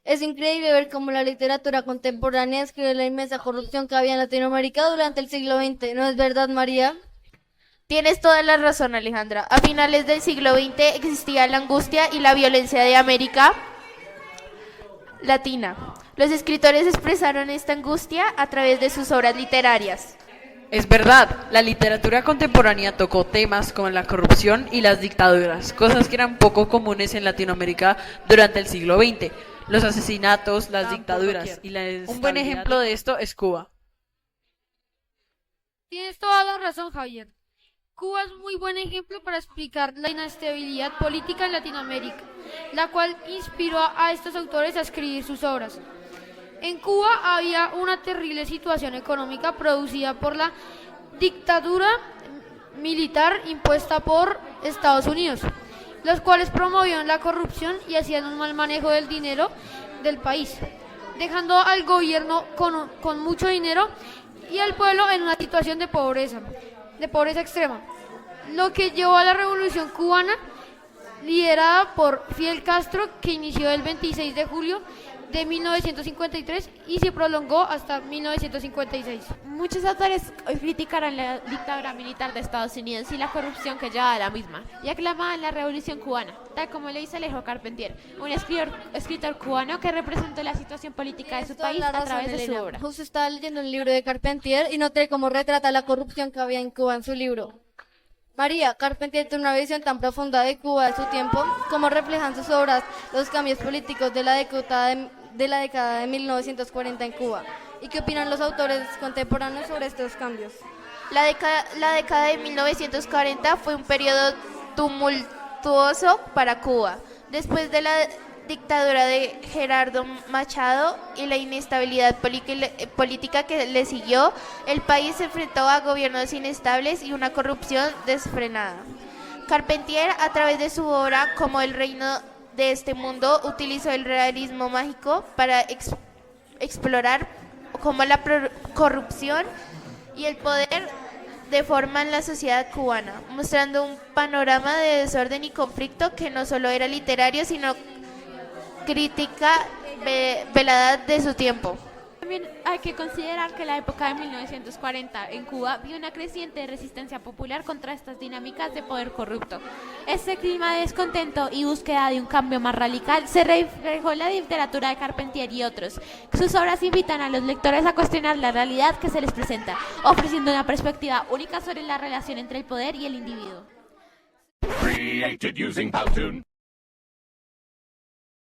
Es increíble ver cómo la literatura contemporánea describe la inmensa corrupción que había en Latinoamérica durante el siglo XX. ¿No es verdad, María? Tienes toda la razón, Alejandra. A finales del siglo XX existía la angustia y la violencia de América Latina. Los escritores expresaron esta angustia a través de sus obras literarias. Es verdad, la literatura contemporánea tocó temas como la corrupción y las dictaduras, cosas que eran poco comunes en Latinoamérica durante el siglo XX. Los asesinatos, las dictaduras y la Un buen ejemplo de esto es Cuba. Tienes toda la razón, Javier. Cuba es un muy buen ejemplo para explicar la inestabilidad política en Latinoamérica, la cual inspiró a estos autores a escribir sus obras. En Cuba había una terrible situación económica producida por la dictadura militar impuesta por Estados Unidos, los cuales promovían la corrupción y hacían un mal manejo del dinero del país, dejando al gobierno con mucho dinero y al pueblo en una situación de pobreza extrema, lo que llevó a la revolución cubana liderada por Fidel Castro, que inició el 26 de julio de 1953 y se prolongó hasta 1956. Muchos autores hoy criticaron la dictadura militar de Estados Unidos y la corrupción que llevaba a la misma, y aclamaban la revolución cubana, tal como lo hizo Alejo Carpentier, un escritor cubano que representó la situación política de su Toda país la a razón, través de su Elena. obra. Justo estaba leyendo el libro de Carpentier y noté cómo retrata la corrupción que había en Cuba en su libro. María, Carpentier tiene una visión tan profunda de Cuba de su tiempo, como reflejan sus obras los cambios políticos de la década de 1940 en Cuba. ¿Y qué opinan los autores contemporáneos sobre estos cambios? La década de 1940 fue un periodo tumultuoso para Cuba. Después de la dictadura de Gerardo Machado y la inestabilidad política que le siguió, el país se enfrentó a gobiernos inestables y una corrupción desfrenada. Carpentier, a través de su obra como El reino de este mundo, utilizó el realismo mágico para explorar cómo la corrupción y el poder deforman la sociedad cubana, mostrando un panorama de desorden y conflicto que no solo era literario, sino crítica velada de su tiempo. También hay que considerar que la época de 1940 en Cuba vio una creciente resistencia popular contra estas dinámicas de poder corrupto. Este clima de descontento y búsqueda de un cambio más radical se reflejó en la literatura de Carpentier y otros. Sus obras invitan a los lectores a cuestionar la realidad que se les presenta, ofreciendo una perspectiva única sobre la relación entre el poder y el individuo. Created using Powtoon.